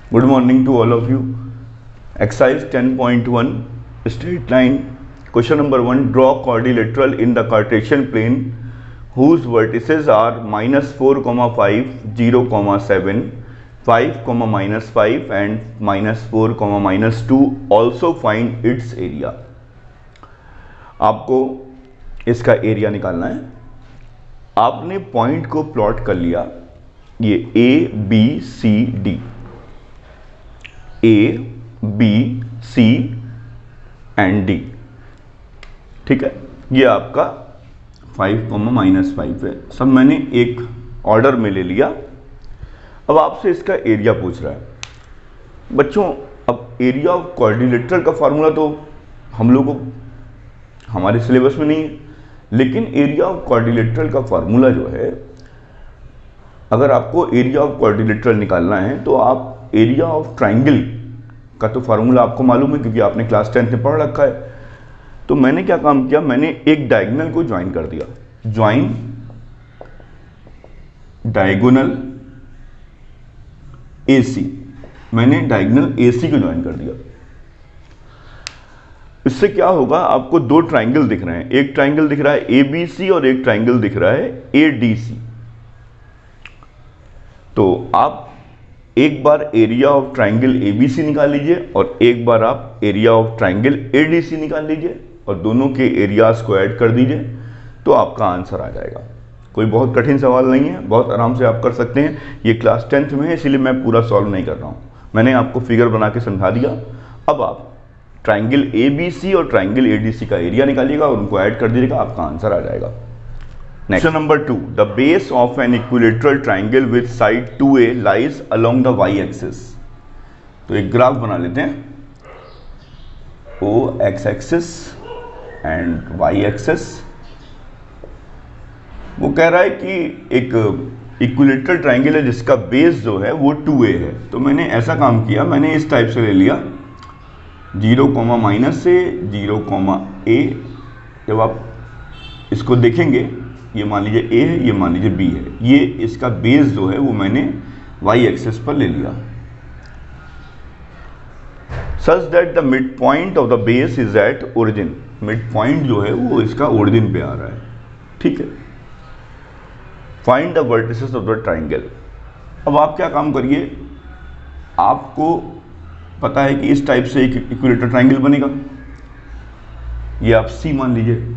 Good morning to all of you. Exercise 10.1 straight line. Question number 1. Draw quadrilateral in the Cartesian plane whose vertices are -4, 5, 0, 7, 5, -5 and -4, -2. Also find its area. आपको इसका area निकालना है. आपने point को plot कर लिया. ये A, B, C, D, A, B, C and D. ठीक है, ये आपका 5, -5 है. सब मैंने एक ऑर्डर में ले लिया. अब आपसे इसका एरिया पूछ रहा है. बच्चों, अब एरिया ऑफ क्वाड्रिलेटरल का फार्मूला तो हम लोग को हमारे सिलेबस में नहीं है, लेकिन एरिया ऑफ क्वाड्रिलेटरल का फार्मूला जो है, अगर आपको एरिया ऑफ क्वाड्रिलेटरल निकालना है तो आप एरिया ऑफ ट्राइंगल का तो फार्मूला आपको मालूम है क्योंकि आपने क्लास 10th में पढ़ रखा है. तो मैंने क्या काम किया, मैंने एक डायगोनल को ज्वाइन कर दिया. Join diagonal AC. मैंने डायगोनल AC को ज्वाइन कर दिया. इससे क्या होगा, आपको दो ट्राइंगल दिख रहे हैं. एक ट्राइंगल दिख रहा है ABC और एक ट्राइंगल दिख रहा है ADC. तो आप एक बार एरिया ऑफ ट्राइंगल ABC निकाल लीजिए और एक बार आप एरिया ऑफ ट्राइंगल ADC निकाल लीजिए और दोनों के एरियाज को ऐड कर दीजिए तो आपका आंसर आ जाएगा. कोई बहुत कठिन सवाल नहीं है, बहुत आराम से आप कर सकते हैं. ये क्लास 10th में है इसलिए मैं पूरा सॉल्व नहीं कर रहा हूँ, मैंने आपको फिगर बना के समझा दिया. अब आप ट्राइंगल ABC और ट्राइंगल ADC का एरिया निकालिएगा और उनको ऐड कर दीजिएगा, आपका आंसर आ जाएगा. Next number 2. The base of an equilateral triangle with side 2A lies along the y axis. तो एक ग्राफ बना लेते हैं. O x axis and y axis. वो कह रहा है कि एक इक्विलेटरल ट्राइंगल है जिसका बेस जो है वो 2A है. तो मैंने ऐसा काम किया, मैंने इस टाइप से ले लिया 0, -A, 0, A. जब आप इसको देखेंगे, ये मान लीजिए A है, ये मान लीजिए B है. ये इसका बेस जो है वो मैंने y एक्सिस पर ले लिया. Such that the mid point of the base is at origin. Mid point जो है वो इसका ओरिजिन पे आ रहा है. ठीक है. Find the vertices of the triangle. अब आप क्या काम करिए, आपको पता है कि इस टाइप से एक इक्विलेटरल ट्राइंगल बनेगा. ये आप C मान लीजिए.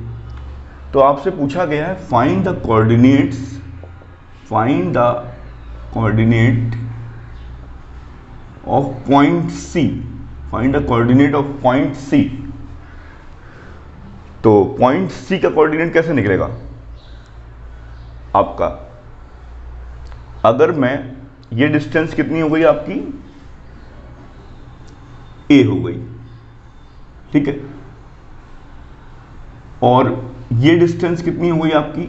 तो आपसे पूछा गया है find the coordinate of point C. Find the coordinate of point C. तो पॉइंट C का कोऑर्डिनेट कैसे निकलेगा आपका? अगर मैं, ये डिस्टेंस कितनी हो गई आपकी, A हो गई. ठीक है. और ये डिस्टेंस कितनी हो गई आपकी,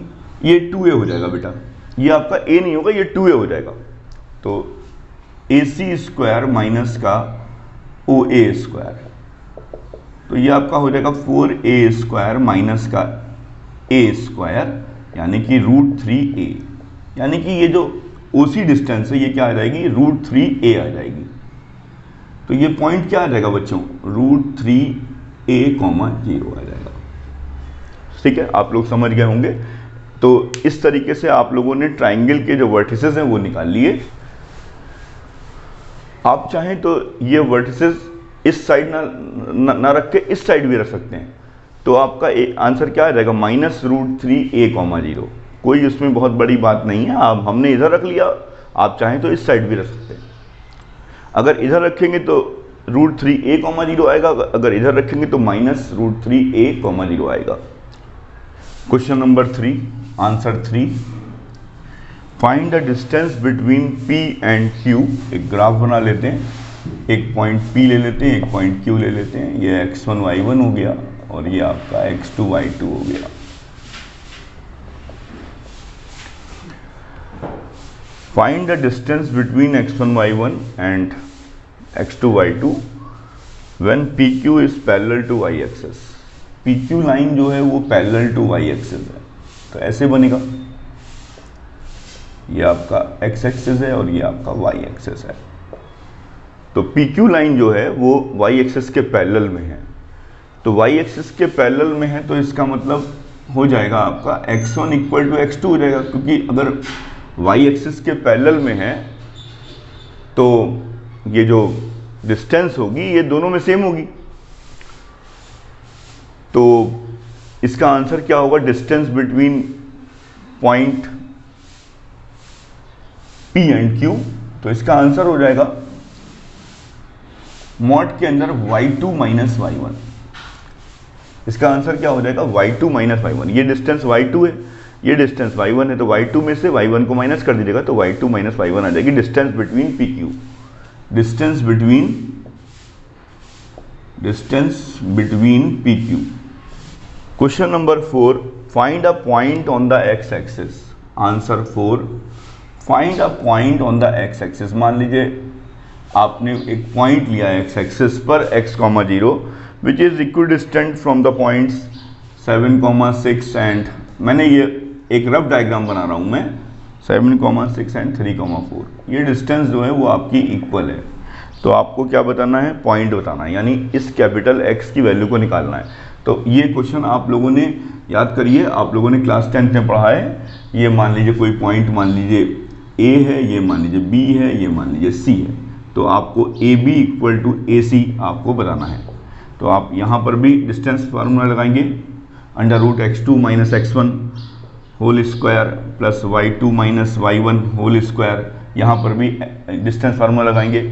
ये 2A हो जाएगा बेटा. ये आपका A नहीं होगा, ये 2A हो जाएगा. तो AC स्क्वायर माइनस का OA स्क्वायर, तो ये आपका हो जाएगा 4A स्क्वायर माइनस का A स्क्वायर, यानी कि √3A. यानी कि ये जो OC डिस्टेंस है ये क्या आ जाएगी, √3A आ जाएगी. तो ये पॉइंट क्या आ जाएगा बच्चों, √3A, 0 आ जाएगा. ठीक है, आप लोग समझ गए होंगे. तो इस तरीके से आप लोगों ने ट्राइंगल के जो वर्टिसेस हैं वो निकाल लिए. आप चाहें तो ये वर्टिसेस इस साइड ना रख के इस साइड भी रख सकते हैं. तो आपका आंसर क्या आ जाएगा, -√3A, 0. कोई उसमें बहुत बड़ी बात नहीं है. आप, हमने इधर रख लिया, आप चाहें तो इस साइड भी रख सकते हैं. अगर इधर रखेंगे तो √3A, 0 आएगा. अगर इधर रखेंगे तो -√3A, 0 आएगा. Question number 3, answer 3. Find the distance between P and Q. एक ग्राफ बना लेते हैं. एक पॉइंट P ले लेते हैं, एक पॉइंट Q ले लेते हैं. ये x1, y1 हो गया और ये आपका x2, y2 हो गया. Find the distance between x1, y1 and x2, y2 when PQ is parallel to y axis. PQ line जो है वो पैरेलल टू y एक्सिस है. तो ऐसे बनेगा, ये आपका x एक्सिस है और ये आपका y एक्सिस है. तो पी क्यू लाइन जो है वो वाई एक्सिस के पैरेलल में है, तो वाई एक्सिस के पैरेलल में है, तो इसका मतलब हो जाएगा आपका x1 इक्वल टू x2 हो जाएगा, क्योंकि अगर वाई एक्सिस के पैरेलल में है तो ये जो डिस्टेंस होगी ये दोनों में सेम होगी। तो इसका आंसर क्या होगा, distance between point P and Q, तो इसका आंसर हो जाएगा मॉड के अंदर y2 माइनस y1। इसका आंसर क्या हो जाएगा, y2 माइनस y1। ये डिस्टेंस y2 है, ये डिस्टेंस y1 है, तो y2 में से y1 को माइनस कर दीजिएगा तो y2 माइनस y1 आ जाएगी, distance between PQ, distance between PQ। Question number 4, find a point on the x axis. Answer 4, find a point on the x axis. मान लीजिए आपने एक पॉइंट लिया है x एक्सिस पर x, 0 which is equidistant from the points 7, 6 and, मैंने ये एक रफ डायग्राम बना रहा हूँ मैं, 7, 6 एंड 3, 4। ये डिस्टेंस जो है वो आपकी इक्वल है, तो आपको क्या बताना है, पॉइंट बताना है, यानी इस कैपिटल X की वैल्यू को निकालना है। तो ये क्वेश्चन आप लोगों ने याद करिए, आप लोगों ने क्लास 10th में पढ़ा है। ये मान लीजिए कोई पॉइंट, मान लीजिए A है, ये मान लीजिए B है, ये मान लीजिए C है, तो आपको AB इक्वल टू AC आपको बताना है। तो आप यहाँ पर भी डिस्टेंस फार्मूला लगाएंगे, under root x2 minus x1 whole square plus y2 minus y1 whole square, यहाँ पर भी डिस्टेंस फार्मूला लगाएंगे।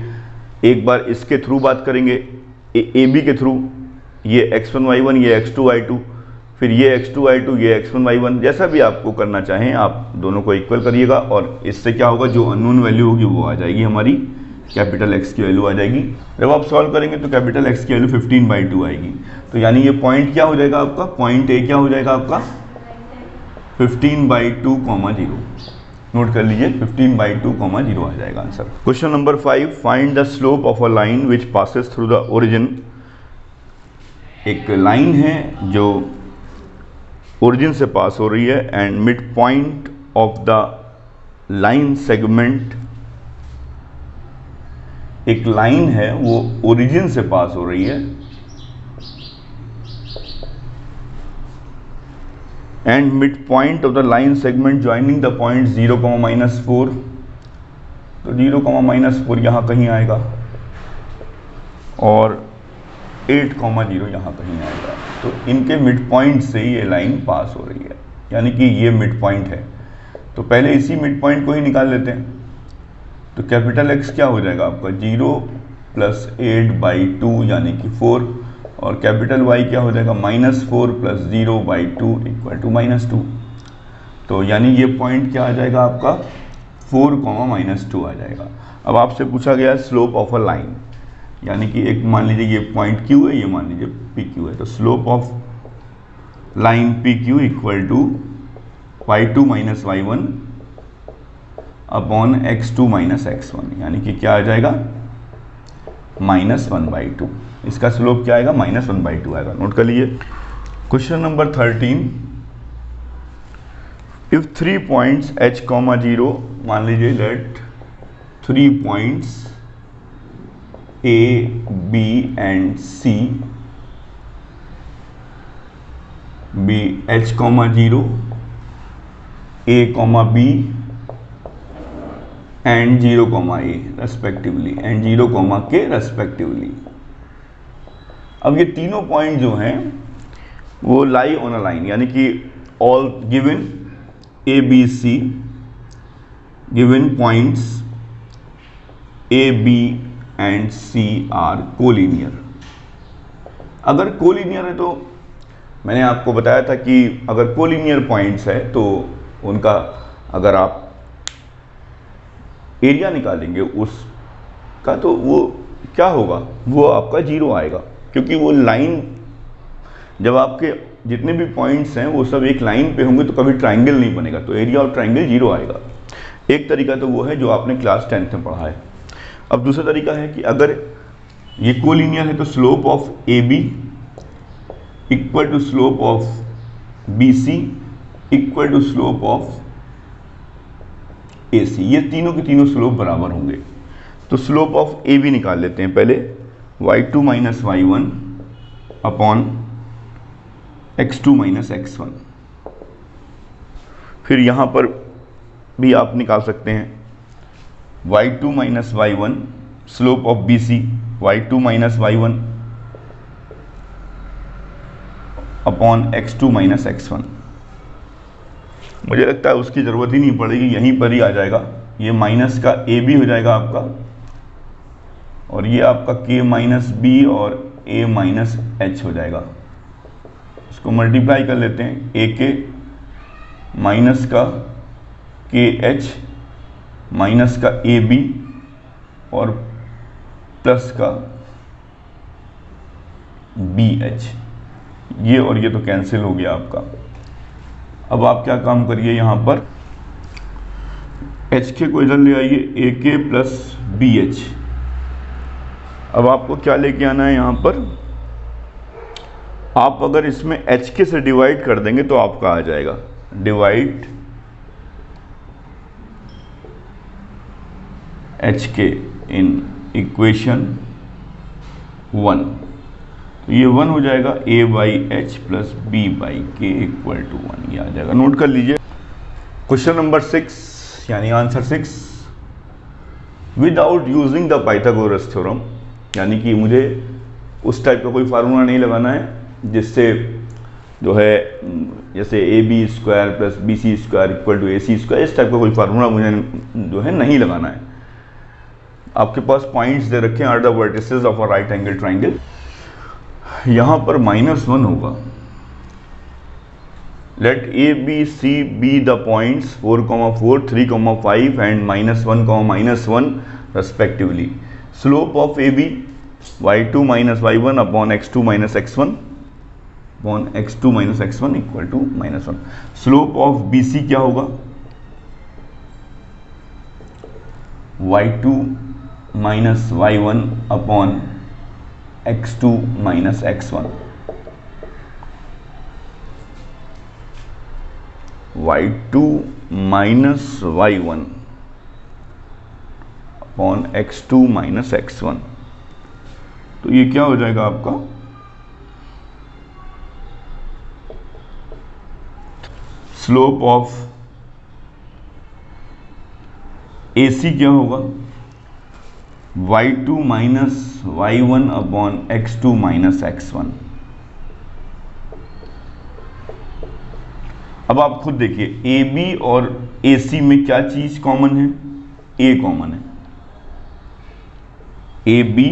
एक बार इसके थ्रू बात करेंगे, AB के थ्रू, ये x1 y1, ये x2 y2, फिर ये x2 y2, ये x1 y1, जैसा भी आपको करना चाहें आप दोनों को इक्वल करिएगा, और इससे क्या होगा, जो अननोन वैल्यू होगी वो आ जाएगी, हमारी कैपिटल X की वैल्यू आ जाएगी। जब आप सॉल्व करेंगे तो कैपिटल X की वैल्यू 15/2 आएगी। तो यानी ये पॉइंट क्या हो जाएगा आपका, पॉइंट A क्या हो जाएगा आपका 15/2, 0। नोट कर लीजिए 15/2, 0 आ जाएगा answer. Question number 5, find the slope of a line which passes through the origin. एक लाइन है जो ओरिजिन से पास हो रही है and mid point of the line segment, एक लाइन है वो ओरिजिन से पास हो रही है and mid point of the line segment joining the point 0, -4, तो 0, -4 यहाँ कहीं आएगा और 8, 0 यहाँ कहीं आएगा। तो इनके मिड पॉइंट से ये लाइन पास हो रही है, यानी कि ये मिड पॉइंट है। तो पहले इसी मिड पॉइंट को ही निकाल लेते हैं। तो कैपिटल X क्या हो जाएगा आपका 0 + 8/2 यानी कि 4, और कैपिटल Y क्या हो जाएगा -4 + 0/2 = -2। तो यानी ये पॉइंट क्या आ जाएगा आपका 4, -2 आ जाएगा। अब आपसे पूछा गया स्लोप ऑफ अ लाइन, यानी कि एक मान लीजिए ये पॉइंट Q है, ये मान लीजिए PQ है, तो slope of line PQ equal to y2 - y1 upon x2 - x1, यानी कि क्या आ जाएगा -1/2। इसका स्लोप क्या आएगा, -1/2 आएगा। नोट कर लीजिए। Question number 13, if 3 points h, 0, मान लीजिए let 3 points A, B and C be h, 0, A, B and 0, A respectively, and 0, K respectively. अब ये तीनों पॉइंट जो हैं वो लाई ऑन अ लाइन, यानी कि all given A, B, C, given points A, B and C are collinear. अगर collinear है तो मैंने आपको बताया था कि अगर कोलिनियर पॉइंट्स है तो उनका अगर आप एरिया निकालेंगे उसका तो वो क्या होगा, वो आपका 0 आएगा, क्योंकि वो लाइन, जब आपके जितने भी पॉइंट्स हैं वो सब एक लाइन पे होंगे तो कभी ट्राइंगल नहीं बनेगा, तो एरिया ऑफ ट्राइंगल 0 आएगा। एक तरीका तो वो है जो आपने क्लास 10th में पढ़ा है। अब दूसरा तरीका है कि अगर ये कोलिनियर है तो slope of AB equal to slope of BC equal to slope of AC, ये तीनों के तीनों स्लोप बराबर होंगे। तो स्लोप ऑफ ए बी निकाल लेते हैं पहले, y2 minus y1 upon x2 minus x1। फिर यहां पर भी आप निकाल सकते हैं y2 minus y1 slope of BC, y2 minus y1 upon x2 minus x1। मुझे लगता है उसकी ज़रूरत ही नहीं पड़ेगी, यहीं पर ही आ जाएगा। ये माइनस का ए बी हो जाएगा आपका, और ये आपका k माइनस बी और a माइनस एच हो जाएगा। इसको मल्टीप्लाई कर लेते हैं, ए के माइनस का के एच माइनस का ए बी और प्लस का बी एच। ये और ये तो कैंसिल हो गया आपका। अब आप क्या काम करिए, यहाँ पर एच के को इधर ले आइए, ए के प्लस बी एच। अब आपको क्या लेके आना है यहाँ पर, आप अगर इसमें एच के से डिवाइड कर देंगे तो आपका आ जाएगा डिवाइड एच के इन इक्वेशन 1। तो ये 1 हो जाएगा, a by H plus B by K equal to 1। ये आ जाएगा, नोट कर लीजिए। क्वेश्चन नंबर 6 यानी answer 6, without using the Pythagoras theorem, यानी कि मुझे उस टाइप का कोई फार्मूला नहीं लगाना है जिससे जो है जैसे A B square plus B C square equal to A C square, इस टाइप का कोई फार्मूला मुझे जो है नहीं लगाना है। आपके पास पॉइंट्स दे रखे हैं, are the vertices of a right angle triangle. यहाँ पर -1 होगा। Let A B C be the points 4,4, 3,5 and -1, respectively. Slope of A B y2 minus y1 upon x2 minus x1 upon x2 minus x1 equal to -1। Slope of BC क्या होगा, y2 minus y1 upon x2 minus x1। y2 minus y1 upon x2 minus x1। तो ये क्या हो जाएगा आपका, slope of AC क्या होगा, y2 minus y1 upon x2 minus x1। अब आप खुद देखिए, AB और AC में क्या चीज कॉमन है, A कॉमन है। AB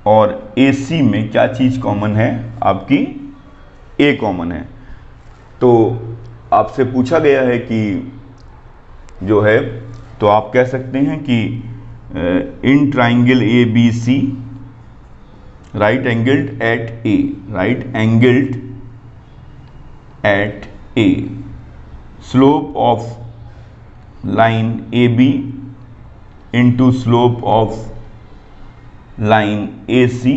और AC में क्या चीज कॉमन है, आपकी A कॉमन है। तो आपसे पूछा गया है कि जो है, तो आप कह सकते हैं कि in triangle ABC right angled at A, right angled at A, slope of line AB into slope of line AC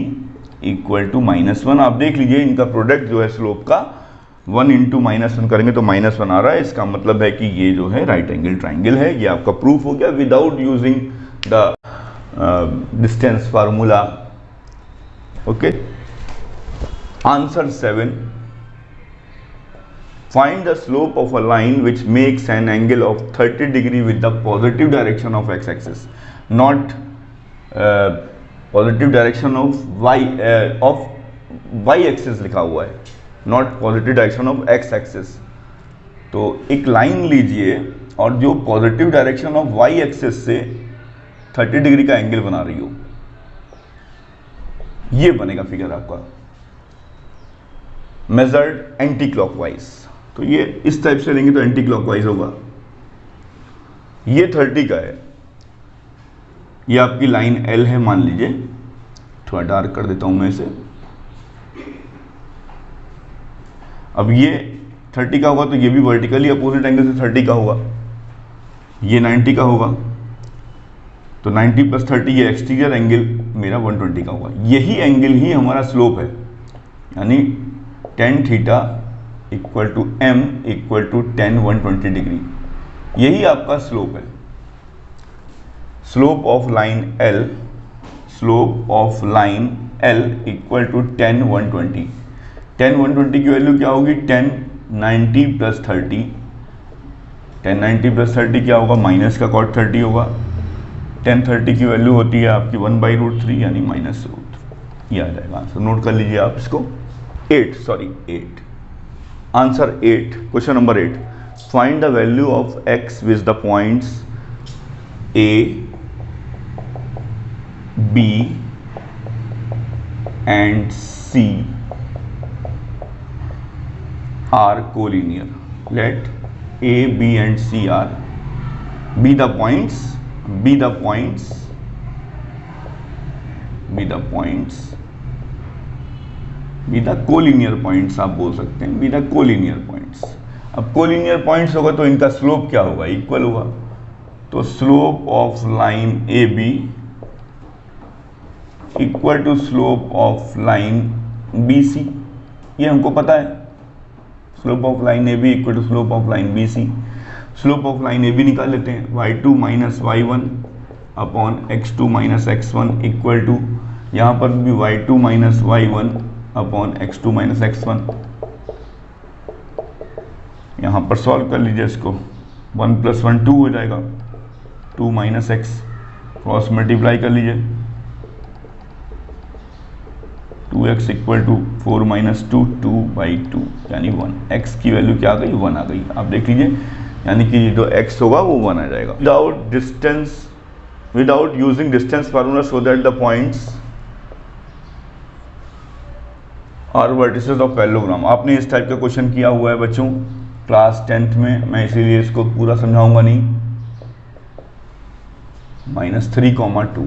equal to -1। आप देख लीजिए, इनका प्रोडक्ट जो है स्लोप का 1 इंटू -1 करेंगे तो -1 आ रहा है। इसका मतलब है कि ये जो है राइट एंगल ट्राइंगल है। ये आपका प्रूफ हो गया without using the distance formula. Okay, answer 7, find the slope of a line which makes an angle of 30 degree with the positive direction of x axis, not positive direction of y axis लिखा हुआ है, not positive direction of x axis. तो एक line लीजिए और जो positive direction of y axis से 30 degree का एंगल बना रही हो, ये बनेगा फिगर आपका, मेजर्ड एंटी क्लॉकवाइज। तो ये इस टाइप से लेंगे तो एंटी क्लॉकवाइज होगा। ये 30 का है, ये आपकी लाइन L है मान लीजिए, थोड़ा डार्क कर देता हूं मैं इसे। अब ये 30 का होगा तो ये भी वर्टिकली अपोजिट एंगल से 30 का होगा, ये 90 का होगा, तो 90 प्लस 30 ये एक्सटीरियर एंगल मेरा 120 का होगा। यही एंगल ही हमारा स्लोप है, यानी tan theta equal to m equal to tan 120 degree, यही आपका स्लोप है। Slope of line L, slope of line L equal to 10 120। 10 120 की वैल्यू क्या होगी? 10 90 प्लस 30। 10 90 प्लस 30 क्या होगा? माइनस का कॉट 30 होगा। 10 30 की वैल्यू होती है आपकी 1/√3 यानी -√3। ये आ जाएगा आंसर। नोट कर लीजिए आप इसको। 8 answer 8, question number 8। Find the value of x with the points A, B and C are collinear. Let A, B and C are be the points collinear points आप बोल सकते हैं। Be the collinear points. अब collinear points होगा तो इनका slope क्या होगा? इक्वल होगा। तो slope of line A B equal to slope of line B C, ये हमको पता है। Slope of line A B equal to slope of line B C. Slope of line A B निकाल लेते हैं। y2 minus y1 upon x2 minus x1 equal to, यहाँ पर भी y2 minus y1 upon x2 minus x1। यहाँ पर solve कर लीजिए इसको। 1 + 1 2 हो जाएगा। 2 माइनस x क्रॉस मल्टीप्लाई कर लीजिए। 2x इक्वल टू 4 माइनस 2 2/2 यानी 1। x की वैल्यू क्या आ गई? 1 आ गई। आप देख लीजिए, यानी कि जो x होगा वो 1 आ जाएगा। Without using distance formula so that the points are vertices of parallelogram. आपने इस टाइप का क्वेश्चन किया हुआ है बच्चों क्लास 10th में, मैं इसीलिए इसको पूरा समझाऊंगा नहीं। -3, 2।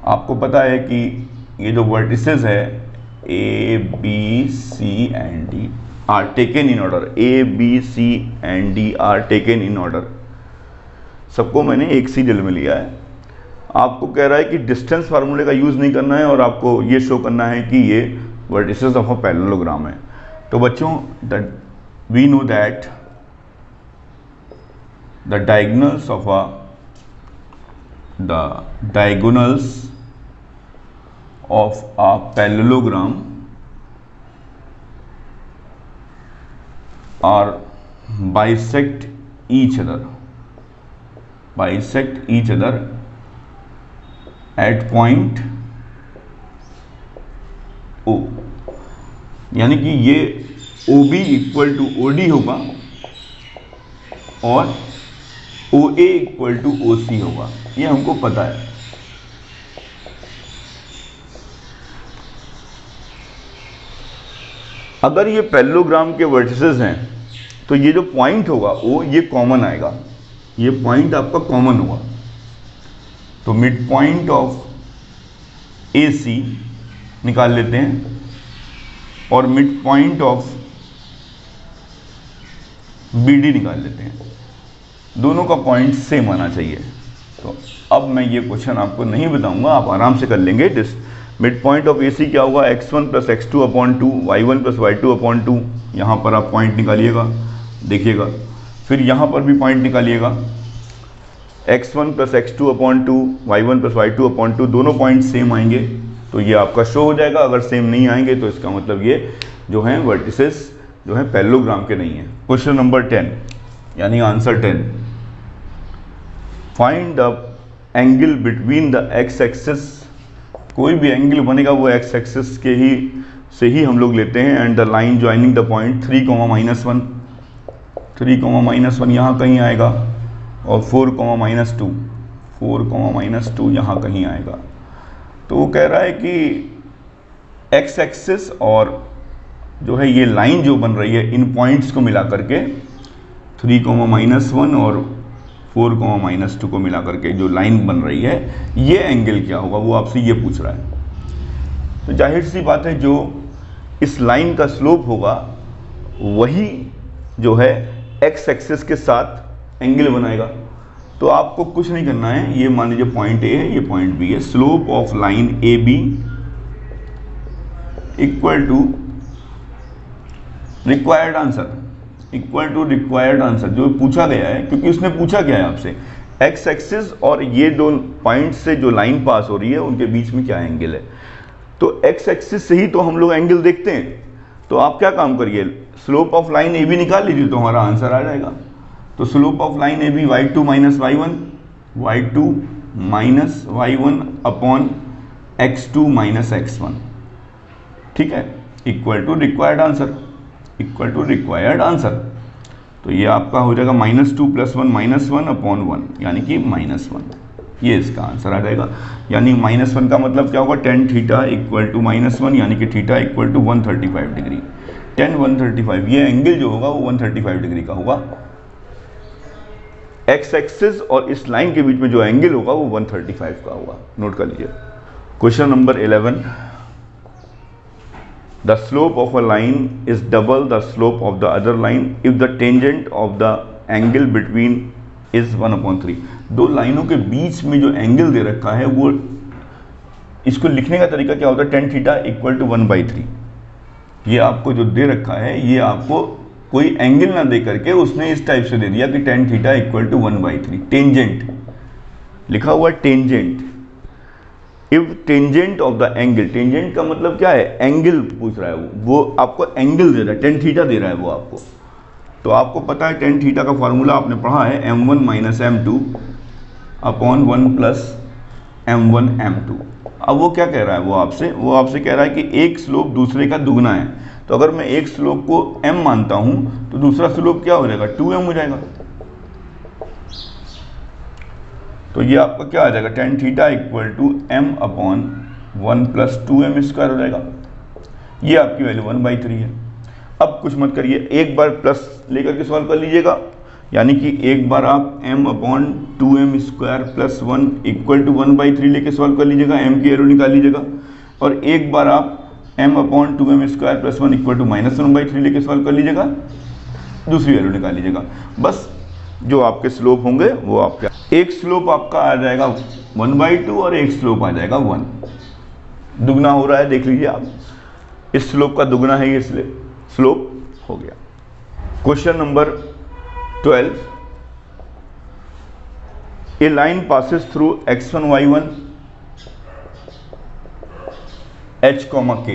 आपको पता है कि ये जो वर्टिसेस है A, B, C and D are taken in order। A, B, C and D are taken in order। सबको मैंने एक सीरियल में लिया है। आपको कह रहा है कि डिस्टेंस फार्मूले का यूज़ नहीं करना है और आपको ये शो करना है कि ये वर्टिसेस ऑफ अ पैरेललोग्राम है। तो बच्चों we know that the diagonals of a parallelogram are bisect each other at point O। यानी कि ये OB इक्वल टू OD होगा और OA इक्वल टू OC होगा, ये हमको पता है। अगर ये पैरेललोग्राम के वर्टिसेस हैं तो ये जो पॉइंट होगा वो ये कॉमन आएगा, ये पॉइंट आपका कॉमन होगा। तो मिड पॉइंट ऑफ AC निकाल लेते हैं और मिड पॉइंट ऑफ BD निकाल लेते हैं। दोनों का पॉइंट सेम आना चाहिए। तो अब मैं ये क्वेश्चन आपको नहीं बताऊंगा, आप आराम से कर लेंगे। मिड पॉइंट ऑफ AC क्या होगा? x1 + x2 upon 2, y1 + y2 upon 2। यहाँ पर आप पॉइंट निकालिएगा, देखिएगा। फिर यहाँ पर भी point निकालिएगा, x1 + x2 upon 2, y1 + y2 upon 2। दोनों पॉइंट सेम आएंगे तो ये आपका शो हो जाएगा। अगर सेम नहीं आएंगे तो इसका मतलब ये जो है वर्टिसेस जो है पैरेललोग्राम के नहीं है। क्वेश्चन नंबर 10 यानी answer 10। Find the angle between the x axis. कोई भी एंगल बनेगा वो x एक्सिस के से ही हम लोग लेते हैं। And the line joining the point 3, -1, 3, -1 यहाँ कहीं आएगा और 4, -2, 4, -2 यहाँ कहीं आएगा। तो वो कह रहा है कि x एक्सिस और जो है ये लाइन जो बन रही है इन पॉइंट्स को मिला करके 3, -1 और 4, -2 को मिला करके जो लाइन बन रही है ये एंगल क्या होगा, वो आपसे ये पूछ रहा है। तो जाहिर सी बात है जो इस लाइन का स्लोप होगा वही जो है x एक्सिस के साथ एंगल बनाएगा। तो आपको कुछ नहीं करना है, ये मान लीजिए पॉइंट A है, ये पॉइंट B है। Slope of line AB equal to required answer जो पूछा गया है, क्योंकि उसने पूछा क्या है आपसे, एक्स एक्सिस और ये दो पॉइंट से जो लाइन पास हो रही है उनके बीच में क्या एंगल है। तो एक्स एक्सिस से ही तो हम लोग एंगल देखते हैं। तो आप क्या काम करिए, slope of line A B निकाल लीजिए तो हमारा आंसर आ जाएगा। तो slope of line A B y2 minus y1, y2 minus y1 upon x2 minus x1, ठीक है, equal to required answer, equal to required answer. तो ये आपका हो जाएगा -2 + 1 -1 अपॉन 1, यानी कि -1। ये इसका आंसर आ जाएगा। यानी -1 का मतलब क्या होगा, tan थीटा इक्वल टू -1, यानी कि theta equal to 135 degree. tan 135, ये एंगल जो होगा वो 135 डिग्री का होगा। एक्स एक्सिस और इस लाइन के बीच में जो एंगल होगा वो 135 का होगा। नोट कर लीजिए। Question number 11, the slope of a line is double the slope of the other line if the tangent of the angle between is 1/3। दो लाइनों के बीच में जो एंगल दे रखा है वो, इसको लिखने का तरीका क्या होता है, tan थीटा इक्वल टू 1/3। ये आपको जो दे रखा है, ये आपको कोई एंगल ना दे करके उसने इस टाइप से दे दिया कि tan theta equal to 1/3। Tangent लिखा हुआ है, tangent. If tangent of the angle, tangent का मतलब क्या है, एंगल पूछ रहा है वो आपको एंगल दे रहा है, tan थीटा दे रहा है वो आपको। तो आपको पता है tan थीटा का फॉर्मूला आपने पढ़ा है, m1 minus m2 upon 1 plus m1 m2। अब वो क्या कह रहा है, वो आपसे कह रहा है कि एक स्लोप दूसरे का दुगना है। तो अगर मैं एक स्लोप को m मानता हूं तो दूसरा स्लोप क्या हो जाएगा, 2m हो जाएगा। तो ये आपका क्या आ जाएगा, tan theta equal to m upon 1 plus 2m square हो जाएगा। ये आपकी वैल्यू 1/3 है। अब कुछ मत करिए, एक बार प्लस लेकर के सॉल्व कर लीजिएगा, यानी कि एक बार आप m upon 2m square plus 1 equal to 1/3 लेके सॉल्व कर लीजिएगा, m की वैल्यू निकाल लीजिएगा। और एक बार आप m upon 2m square plus 1 equal to -1/3 लेके सॉल्व कर लीजिएगा, दूसरी वैल्यू निकाल लीजिएगा। बस जो आपके स्लोप होंगे वो आपका, एक स्लोप आपका आ जाएगा 1/2 और एक स्लोप आ जाएगा 1। दुगना हो रहा है, देख लीजिए आप, इस स्लोप का दुगना है, ये स्लोप हो गया। Question number 12, A line passes through x1 y1 h, k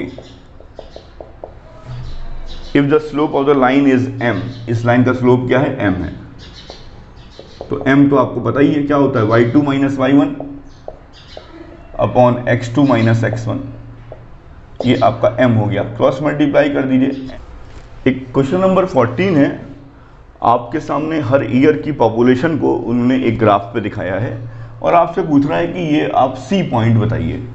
if the slope of the line is m। इस लाइन का स्लोप क्या है, m है। तो m तो आपको पता ही है क्या होता है, y2 minus y1 upon x2 minus x1। ये आपका m हो गया, क्रॉस मल्टीप्लाई कर दीजिए। एक क्वेश्चन नंबर 14 है, आपके सामने हर ईयर की पॉपुलेशन को उन्होंने एक ग्राफ पे दिखाया है और आपसे पूछ रहा है कि ये आप सी पॉइंट बताइए,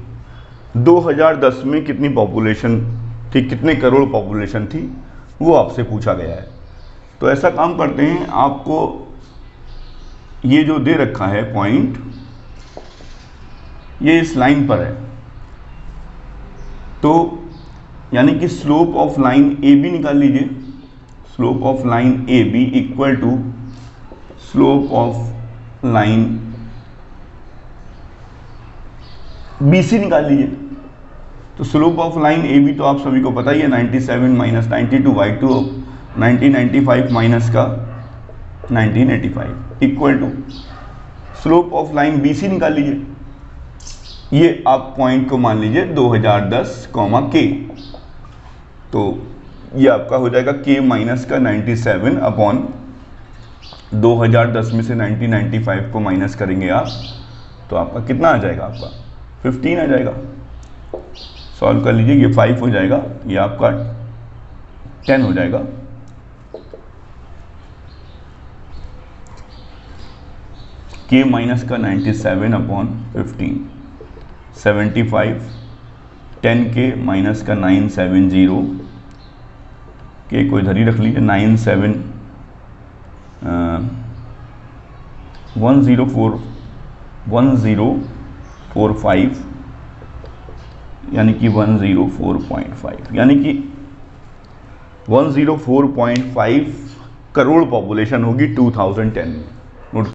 2010 में कितनी पॉपुलेशन थी, कितने करोड़ पॉपुलेशन थी, वो आपसे पूछा गया है। तो ऐसा काम करते हैं, आपको ये जो दे रखा है पॉइंट, ये इस लाइन पर है, तो यानी कि slope of line A B निकाल लीजिए। Slope of line A B equal to slope of line B C निकाल लीजिए। तो slope of line A B तो आप सभी को पता ही है, 97 माइनस 92 y2 1995 माइनस का 1985 equal to slope of line B C निकाल लीजिए। ये आप पॉइंट को मान लीजिए 2010, k। तो ये आपका हो जाएगा k माइनस का 97 अपॉन 2010 में से 1995 को माइनस करेंगे आप, तो आपका कितना आ जाएगा, आपका 15 आ जाएगा। सॉल्व कर लीजिए, ये 5 हो जाएगा, ये आपका 10 हो जाएगा। k माइनस का 97 अपॉन 15, 75, 10k माइनस का 970, k को इधर ही रख लीजिए, 1045 यानी कि 104.5, यानी कि 104.5 करोड़ पॉपुलेशन होगी 2010 में।